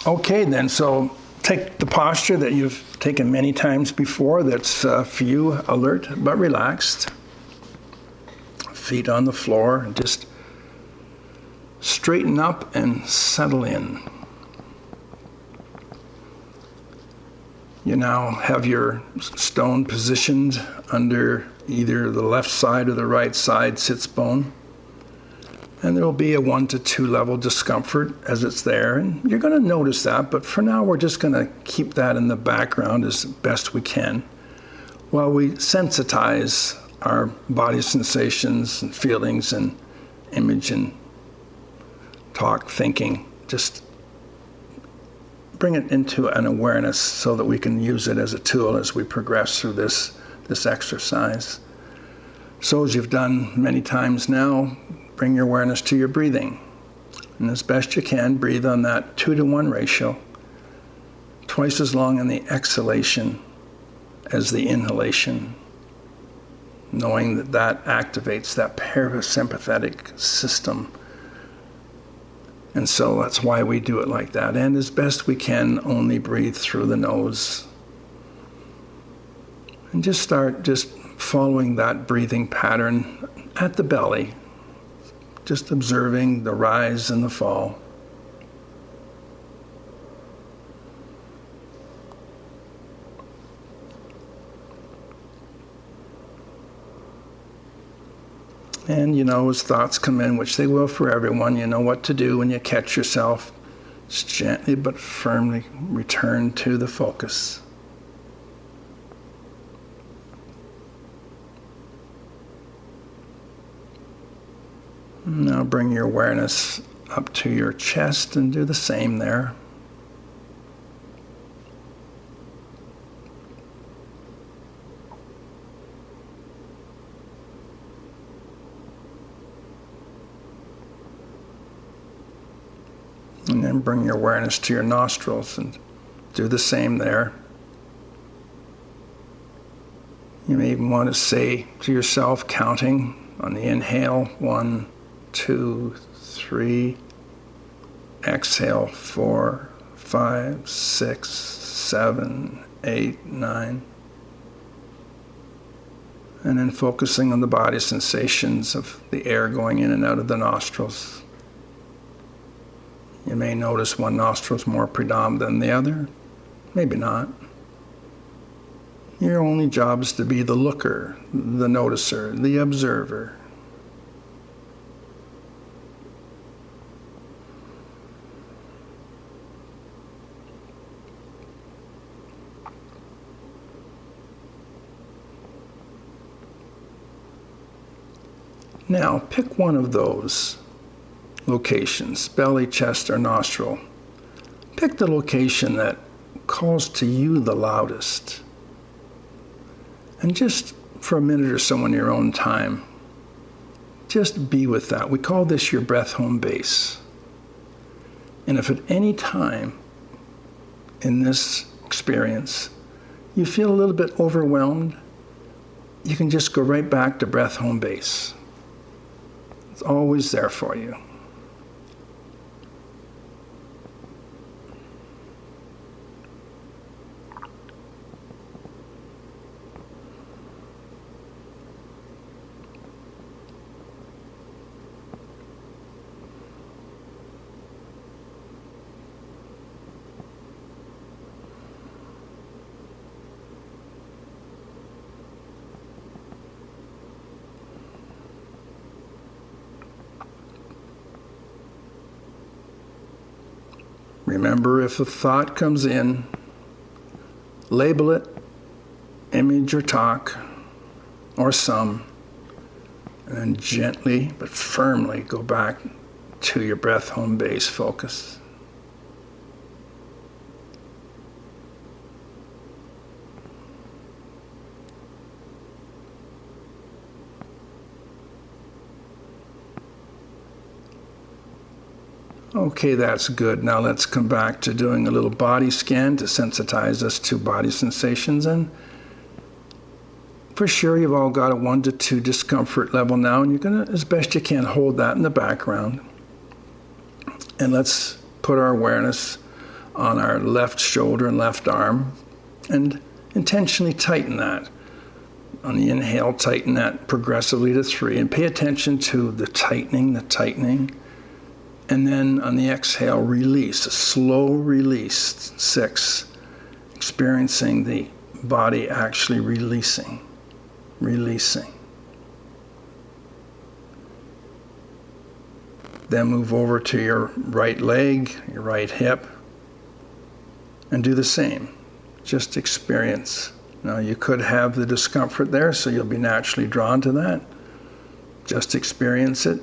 Okay, then, so take the posture that you've taken many times before that's for you alert but relaxed. Feet on the floor, just straighten up and settle in. You now have your stone positioned under either the left side or the right side sits bone. And there will be a 1 to 2 level discomfort as it's there. And you're going to notice that, but for now we're just going to keep that in the background as best we can while we sensitize our body sensations and feelings and image and talk, thinking. Just bring it into an awareness so that we can use it as a tool as we progress through this exercise. So as you've done many times now, bring your awareness to your breathing. And as best you can, breathe on that 2-to-1 ratio, twice as long in the exhalation as the inhalation, knowing that that activates that parasympathetic system. And so that's why we do it like that. And as best we can, only breathe through the nose. And just start following that breathing pattern at the belly, just observing the rise and the fall. And as thoughts come in, which they will for everyone, you know what to do when you catch yourself. Just gently but firmly return to the focus. Now bring your awareness up to your chest and do the same there. And then bring your awareness to your nostrils and do the same there. You may even want to say to yourself, counting on the inhale, 1, 2, 3. Exhale, 4, 5, 6, 7, 8, 9. And then focusing on the body sensations of the air going in and out of the nostrils. You may notice one nostril is more predominant than the other. Maybe not. Your only job is to be the looker, the noticer, the observer. Now, pick one of those locations, belly, chest, or nostril. Pick the location that calls to you the loudest. And just for a minute or so in your own time, just be with that. We call this your breath home base. And if at any time in this experience you feel a little bit overwhelmed, you can just go right back to breath home base. It's always there for you. Remember, if a thought comes in, label it, image or talk, or some, and then gently but firmly go back to your breath home base focus. Okay, that's good. Now let's come back to doing a little body scan to sensitize us to body sensations. And for sure, you've all got a 1 to 2 discomfort level now, and you're going to, as best you can, hold that in the background. And let's put our awareness on our left shoulder and left arm, and intentionally tighten that. On the inhale, tighten that progressively to 3, and pay attention to the tightening. And then on the exhale, release, a slow release, 6, experiencing the body actually releasing. Then move over to your right leg, your right hip, and do the same. Just experience. Now you could have the discomfort there, so you'll be naturally drawn to that. Just experience it,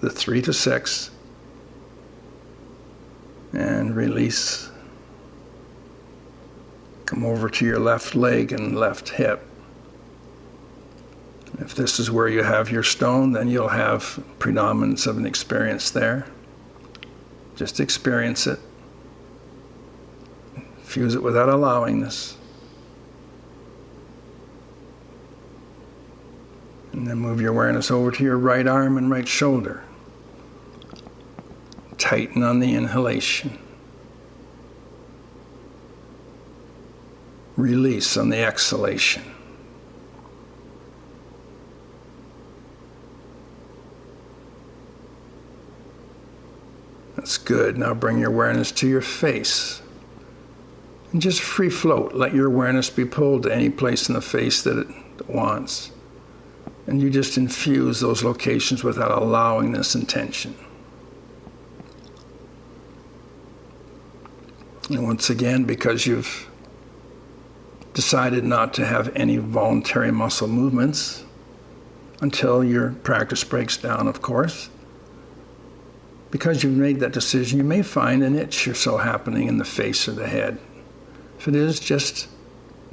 the 3 to 6, and release. Come over to your left leg and left hip. If this is where you have your stone, then you'll have predominance of an experience there. Just experience it. Fuse it without allowingness. And then move your awareness over to your right arm and right shoulder. Tighten on the inhalation. Release on the exhalation. That's good. Now bring your awareness to your face. And just free float. Let your awareness be pulled to any place in the face that it wants. And you just infuse those locations without allowing this intention. And once again, because you've decided not to have any voluntary muscle movements until your practice breaks down, of course, because you've made that decision, you may find an itch or so happening in the face or the head. If it is, just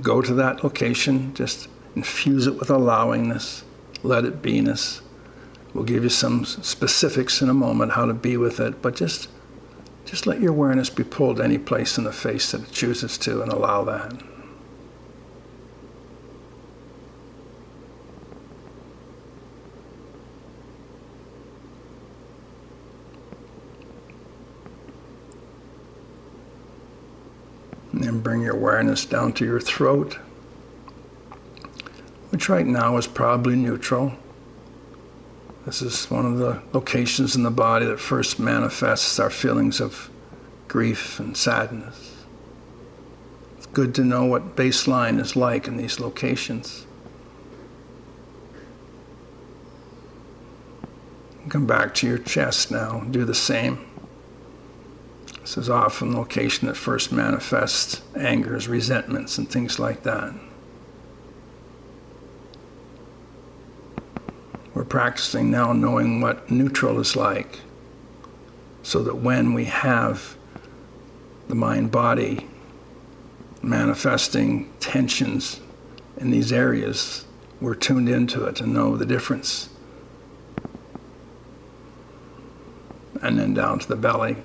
go to that location, just infuse it with allowingness, let it be-ness. We'll give you some specifics in a moment how to be with it, but just let your awareness be pulled any place in the face that it chooses to, and allow that. And then bring your awareness down to your throat, which right now is probably neutral. This is one of the locations in the body that first manifests our feelings of grief and sadness. It's good to know what baseline is like in these locations. Come back to your chest now. Do the same. This is often the location that first manifests angers, resentments, and things like that. We're practicing now knowing what neutral is like, so that when we have the mind-body manifesting tensions in these areas, we're tuned into it and know the difference. And then down to the belly.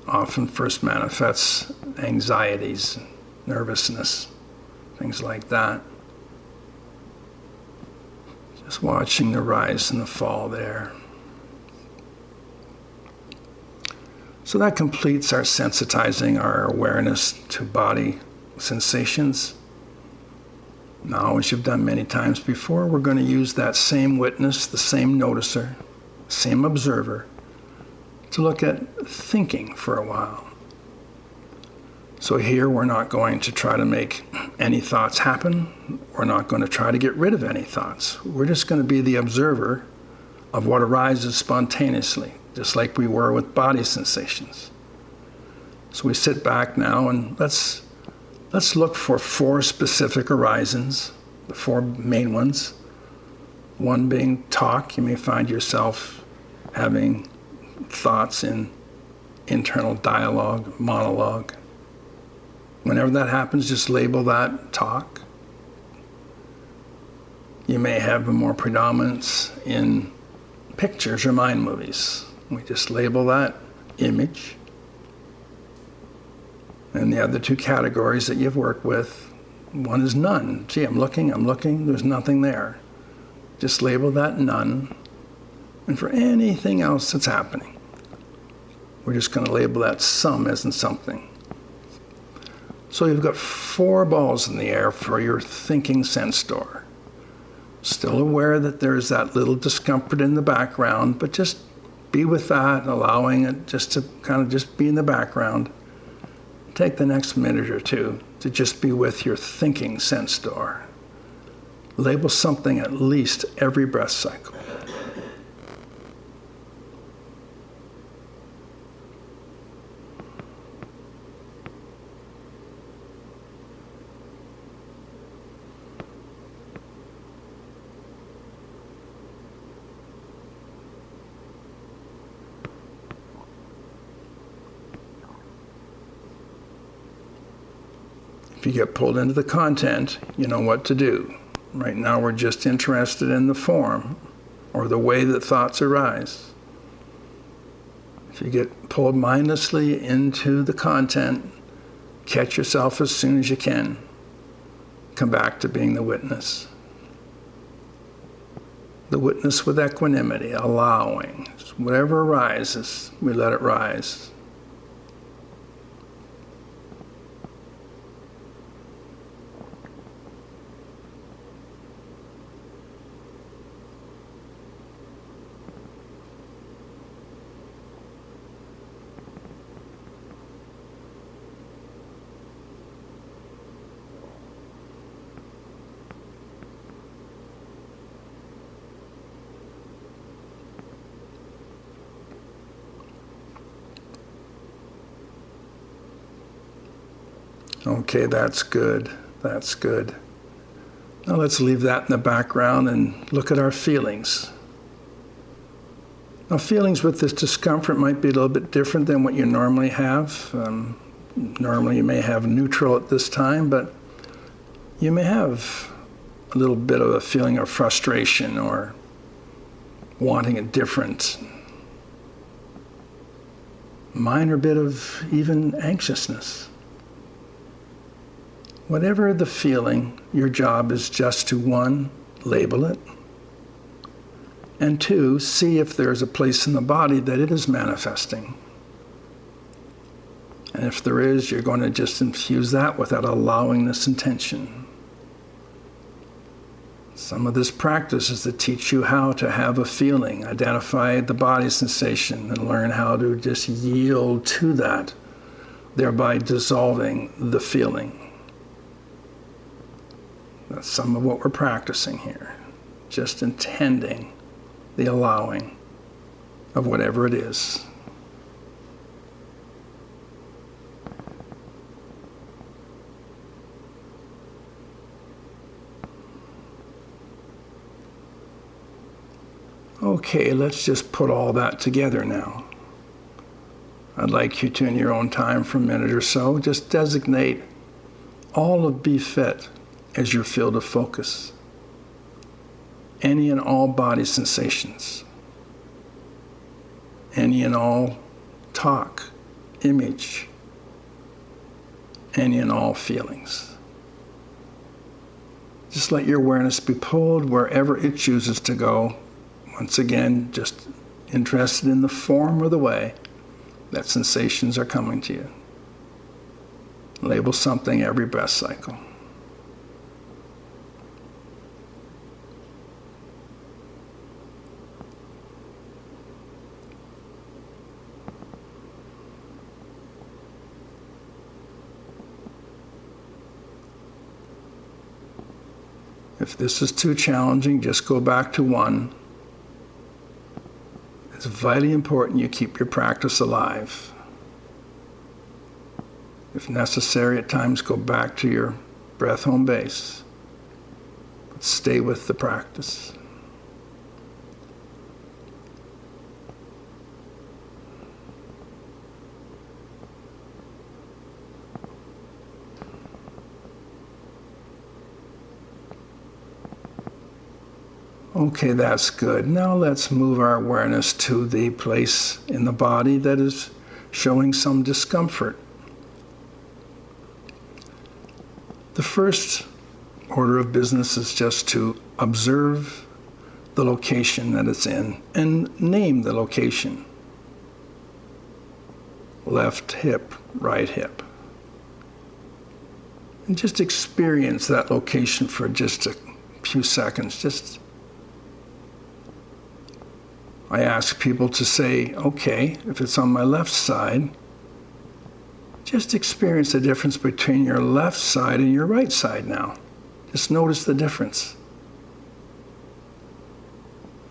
Often first manifests anxieties, nervousness, things like that. Just watching the rise and the fall there. So that completes our sensitizing our awareness to body sensations. Now, as you've done many times before, we're going to use that same witness, the same noticer, same observer, to look at thinking for a while. So here we're not going to try to make any thoughts happen. We're not going to try to get rid of any thoughts. We're just going to be the observer of what arises spontaneously, just like we were with body sensations. So we sit back now and let's look for 4 specific horizons, the 4 main ones. One being talk. You may find yourself having thoughts in internal dialogue, monologue. Whenever that happens, just label that talk. You may have a more predominance in pictures or mind movies. We just label that image. And the other 2 categories that you've worked with, one is none. Gee, I'm looking, there's nothing there. Just label that none. And for anything else that's happening, We're just going to label that some isn't something. So you've got 4 balls in the air for your thinking sense door. Still aware that there's that little discomfort in the background, but just be with that, allowing it just to kind of just be in the background. Take the next minute or two to just be with your thinking sense door. Label something at least every breath cycle. If you get pulled into the content, you know what to do. Right now we're just interested in the form or the way that thoughts arise. If you get pulled mindlessly into the content, catch yourself as soon as you can. Come back to being the witness. The witness with equanimity, allowing. Whatever arises, we let it rise. Okay, that's good. That's good. Now let's leave that in the background and look at our feelings. Now, feelings with this discomfort might be a little bit different than what you normally have. Normally you may have neutral at this time, but you may have a little bit of a feeling of frustration or wanting it different. Minor bit of even anxiousness. Whatever the feeling, your job is just to 1, label it, and 2, see if there's a place in the body that it is manifesting. And if there is, you're going to just infuse that with that allowingness intention. Some of this practice is to teach you how to have a feeling, identify the body sensation, and learn how to just yield to that, thereby dissolving the feeling. That's some of what we're practicing here. Just intending the allowing of whatever it is. Okay, let's just put all that together now. I'd like you to, in your own time for a minute or so, just designate all of Be Fit as your field of focus. Any and all body sensations. Any and all talk, image. Any and all feelings. Just let your awareness be pulled wherever it chooses to go. Once again, just interested in the form or the way that sensations are coming to you. Label something every breath cycle. If this is too challenging, just go back to 1. It's vitally important you keep your practice alive. If necessary, at times go back to your breath home base. But stay with the practice. Okay, that's good. Now let's move our awareness to the place in the body that is showing some discomfort. The first order of business is just to observe the location that it's in and name the location. left hip, right hip. And just experience that location for just a few seconds. I ask people to say, okay, if it's on my left side, just experience the difference between your left side and your right side now. Just notice the difference.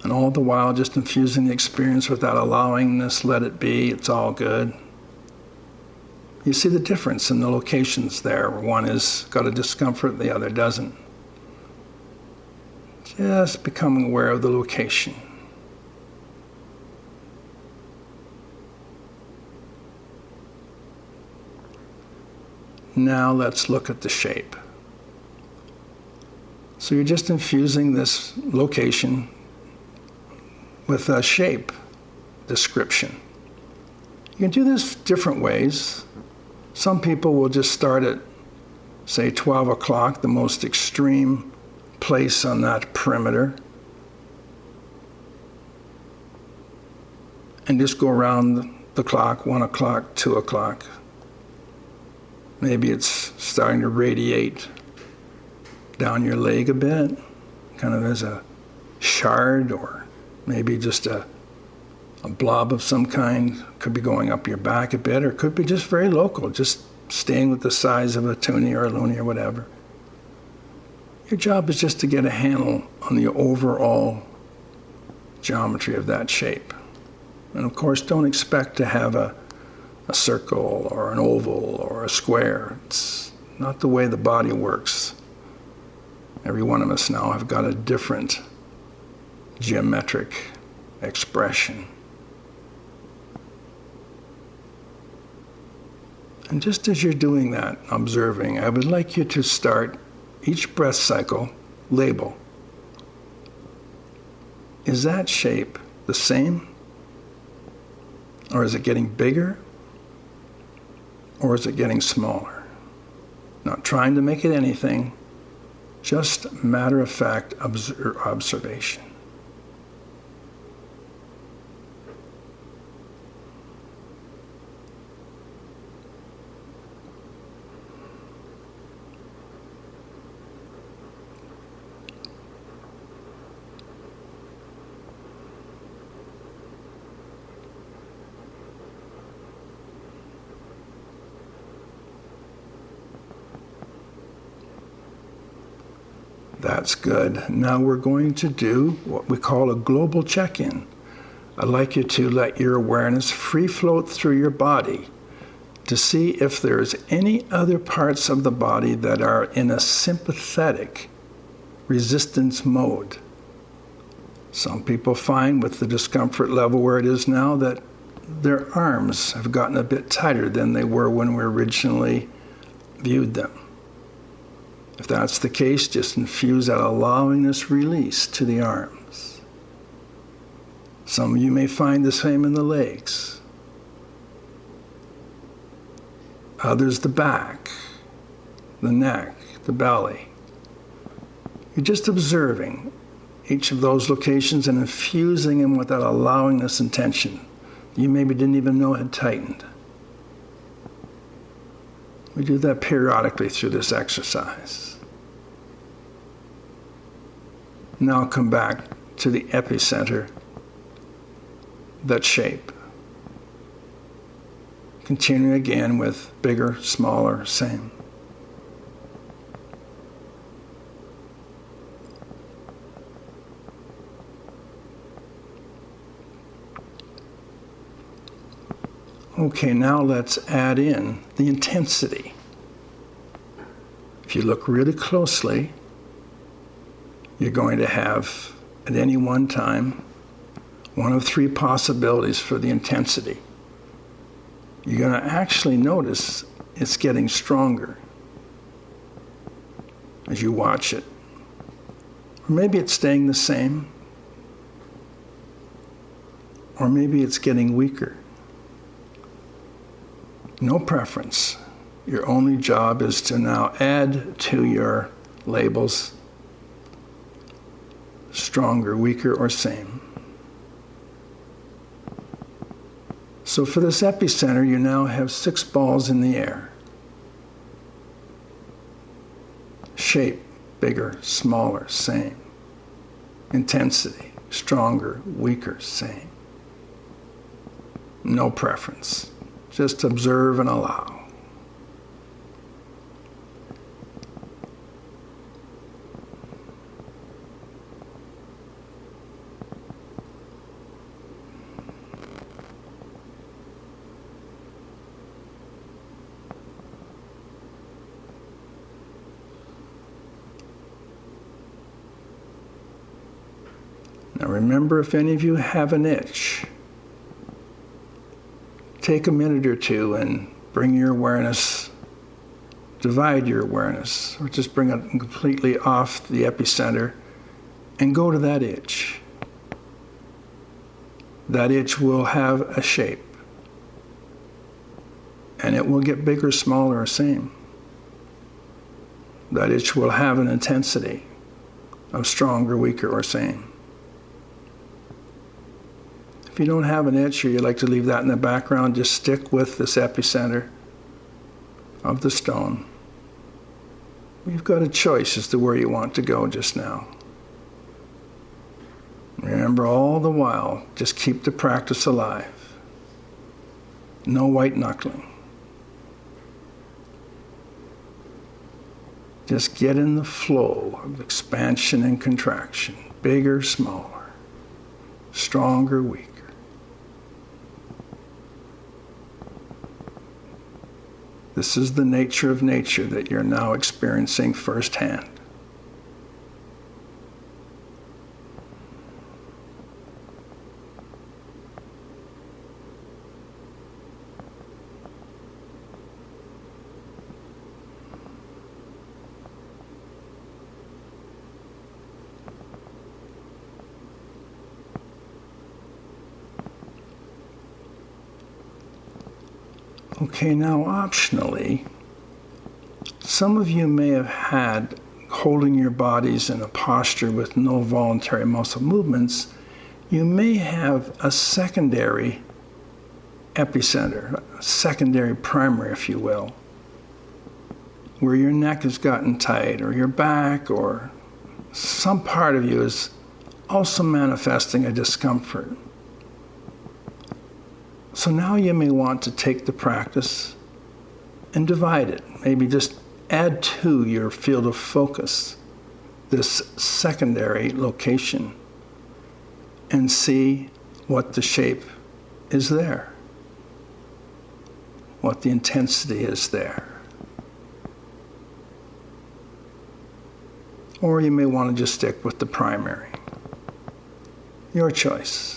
And all the while, just infusing the experience without allowing this, let it be, it's all good. You see the difference in the locations there, where one has got a discomfort, the other doesn't. Just becoming aware of the location. Now let's look at the shape. So you're just infusing this location with a shape description. You can do this different ways. Some people will just start at, say, 12 o'clock, the most extreme place on that perimeter, and just go around the clock, 1 o'clock, 2 o'clock. Maybe it's starting to radiate down your leg a bit, kind of as a shard, or maybe just a blob of some kind. Could be going up your back a bit, or could be just very local, just staying with the size of a toonie or a loony or whatever. Your job is just to get a handle on the overall geometry of that shape. And of course, don't expect to have a circle or an oval or a square. It's not the way the body works. Every one of us now have got a different geometric expression. And just as you're doing that, observing, I would like you to start each breath cycle, label. Is that shape the same? Or is it getting bigger? Or is it getting smaller? Not trying to make it anything, just matter-of-fact observation. That's good. Now we're going to do what we call a global check-in. I'd like you to let your awareness free float through your body to see if there's any other parts of the body that are in a sympathetic resistance mode. Some people find with the discomfort level where it is now that their arms have gotten a bit tighter than they were when we originally viewed them. If that's the case, just infuse that allowingness release to the arms. Some of you may find the same in the legs. Others the back, the neck, the belly. You're just observing each of those locations and infusing them with that allowingness intention you maybe didn't even know had tightened. We do that periodically through this exercise. Now come back to the epicenter, that shape. Continue again with bigger, smaller, same. Okay, now let's add in the intensity. If you look really closely, you're going to have, at any one time, one of three possibilities for the intensity. You're going to actually notice it's getting stronger as you watch it. Or maybe it's staying the same. Or maybe it's getting weaker. No preference. Your only job is to now add to your labels stronger, weaker, or same. So for this epicenter, you now have 6 balls in the air. Shape, bigger, smaller, same. Intensity, stronger, weaker, same. No preference. Just observe and allow. Now remember, if any of you have an itch, take a minute or two and bring your awareness, divide your awareness, or just bring it completely off the epicenter and go to that itch. That itch will have a shape, and it will get bigger, smaller, or same. That itch will have an intensity of stronger, weaker, or same. If you don't have an itch or you'd like to leave that in the background, just stick with this epicenter of the stone. You've got a choice as to where you want to go just now. Remember, all the while, just keep the practice alive. No white knuckling. Just get in the flow of expansion and contraction. Bigger, smaller. Stronger, weaker. This is the nature of nature that you're now experiencing firsthand. Okay, now optionally, some of you may have had holding your bodies in a posture with no voluntary muscle movements. You may have a secondary epicenter, a secondary primary, if you will, where your neck has gotten tight, or your back, or some part of you is also manifesting a discomfort. So now you may want to take the practice and divide it. Maybe just add to your field of focus this secondary location and see what the shape is there, what the intensity is there. Or you may want to just stick with the primary. Your choice.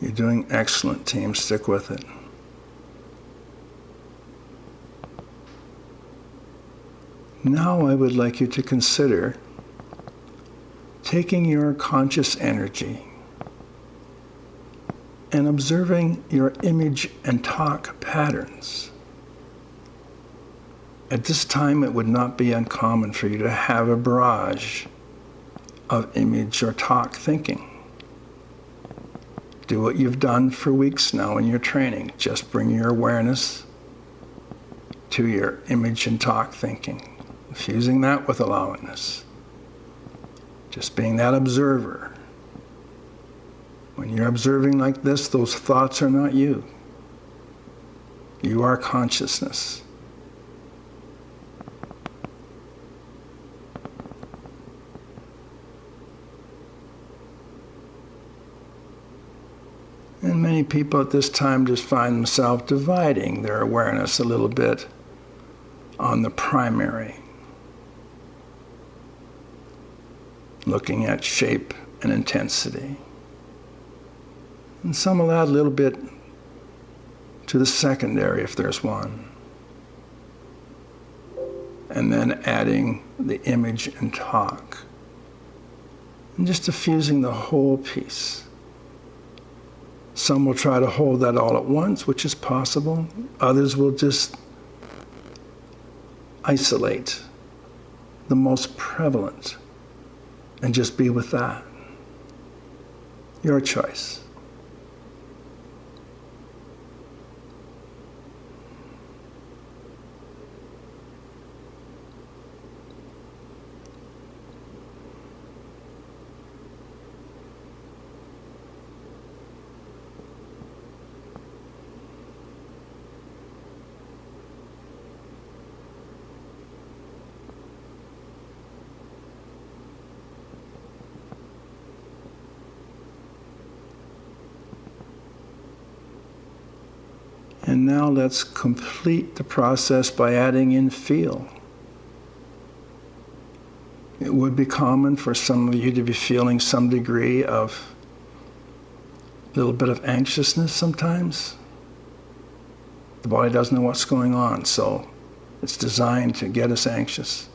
You're doing excellent, team. Stick with it. Now I would like you to consider taking your conscious energy and observing your image and talk patterns. At this time, it would not be uncommon for you to have a barrage of image or talk thinking. Do what you've done for weeks now in your training. Just bring your awareness to your image and talk thinking, fusing that with allowingness. Just being that observer. When you're observing like this, those thoughts are not you. You are consciousness. And many people at this time just find themselves dividing their awareness a little bit on the primary, looking at shape and intensity. And some will add a little bit to the secondary if there's one. And then adding the image and talk. And just diffusing the whole piece. Some will try to hold that all at once, which is possible. Others will just isolate the most prevalent and just be with that. Your choice. And now let's complete the process by adding in feel. It would be common for some of you to be feeling some degree of a little bit of anxiousness sometimes. The body doesn't know what's going on, so it's designed to get us anxious.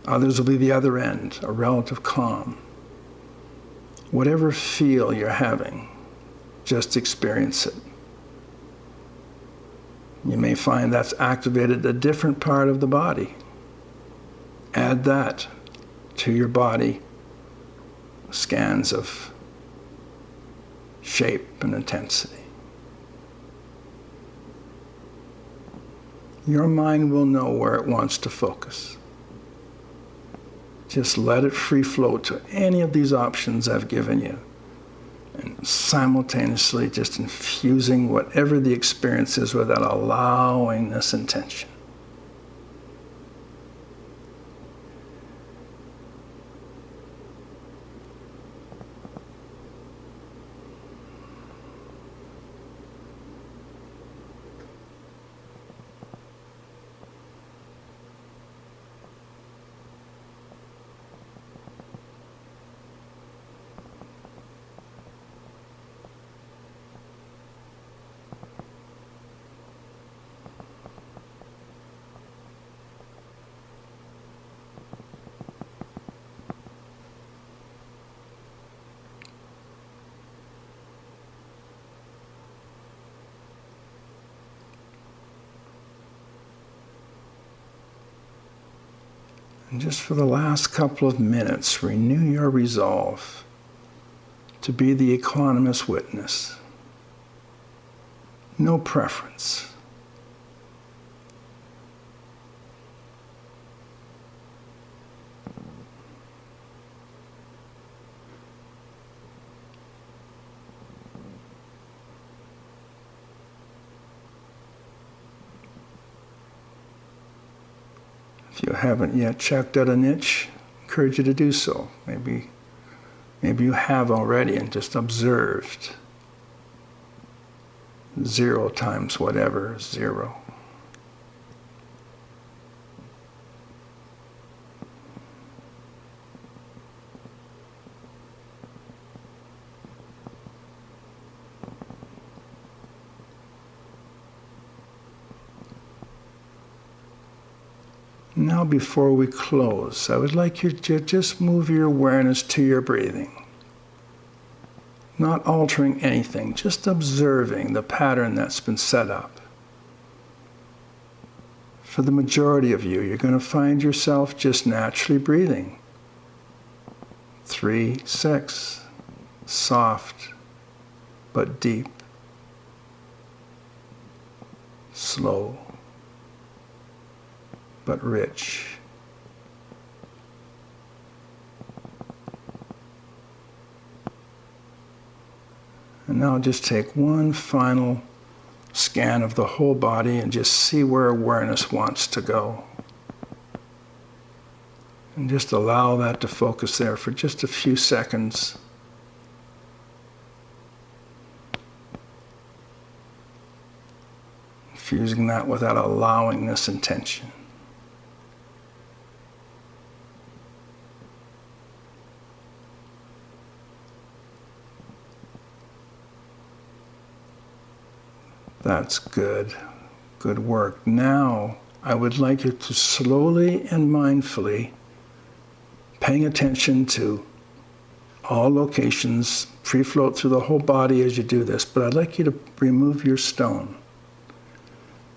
Others will be the other end, a relative calm. Whatever feel you're having, just experience it. You may find that's activated a different part of the body. Add that to your body, scans of shape and intensity. Your mind will know where it wants to focus. Just let it free flow to any of these options I've given you. And simultaneously just infusing whatever the experience is without allowing this intention. And just for the last couple of minutes, renew your resolve to be the equanimous witness. No preference. If you haven't yet checked out a niche, I encourage you to do so. Maybe you have already and just observed 0 times whatever is 0. Now, before we close, I would like you to just move your awareness to your breathing. Not altering anything, just observing the pattern that's been set up. For the majority of you, you're going to find yourself just naturally breathing. 3, 6, soft but deep, slow but rich. And now just take one final scan of the whole body and just see where awareness wants to go. And just allow that to focus there for just a few seconds. confusing that without allowing this intention. That's good. Good work. Now, I would like you to slowly and mindfully, paying attention to all locations, free float through the whole body as you do this, but I'd like you to remove your stone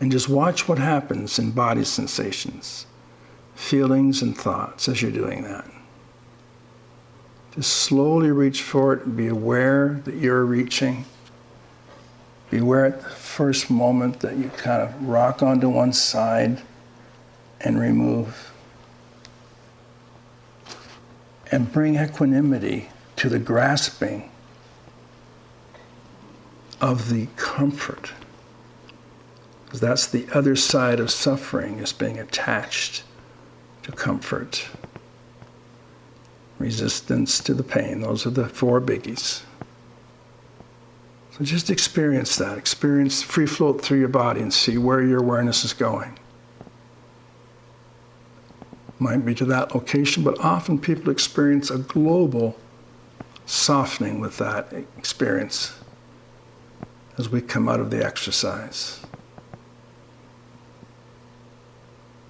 and just watch what happens in body sensations, feelings and thoughts as you're doing that. Just slowly reach for it and be aware that you're reaching. Be aware at the first moment that you kind of rock onto one side and remove. And bring equanimity to the grasping of the comfort. Because that's the other side of suffering, is being attached to comfort. Resistance to the pain. Those are the 4 biggies. So just experience that. Experience free float through your body and see where your awareness is going. Might be to that location, but often people experience a global softening with that experience as we come out of the exercise.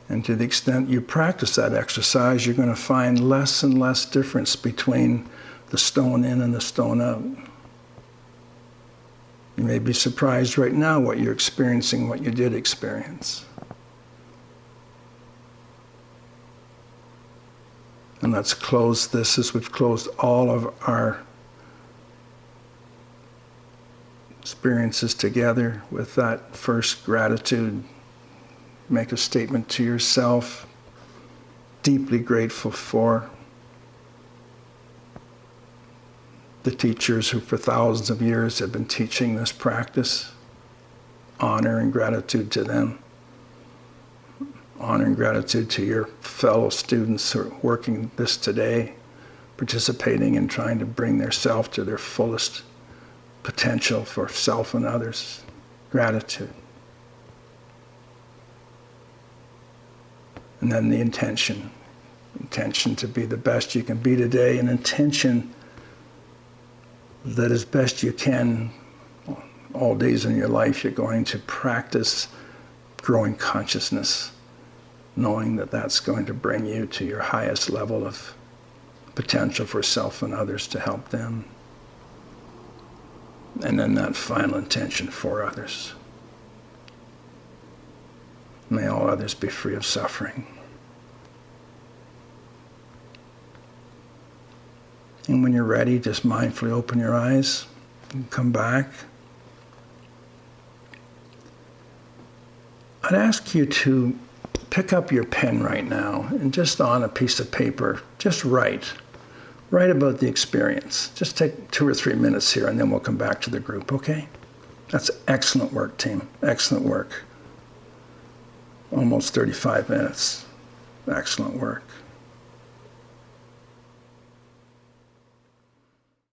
And to the extent you practice that exercise, you're going to find less and less difference between the stone in and the stone out. You may be surprised right now what you're experiencing, what you did experience. And let's close this as we've closed all of our experiences together with that first gratitude. Make a statement to yourself, deeply grateful for the teachers who for thousands of years have been teaching this practice. Honor and gratitude to them. Honor and gratitude to your fellow students who are working this today, participating in trying to bring their self to their fullest potential for self and others. Gratitude. And then the intention. Intention to be the best you can be today, and intention that as best you can, all days in your life, you're going to practice growing consciousness, knowing that that's going to bring you to your highest level of potential for self and others to help them. And then that final intention for others. May all others be free of suffering. And when you're ready, just mindfully open your eyes and come back. I'd ask you to pick up your pen right now and just on a piece of paper, just write. Write about the experience. Just take 2 or 3 minutes here and then we'll come back to the group, okay? That's excellent work, team. Excellent work. Almost 35 minutes. Excellent work.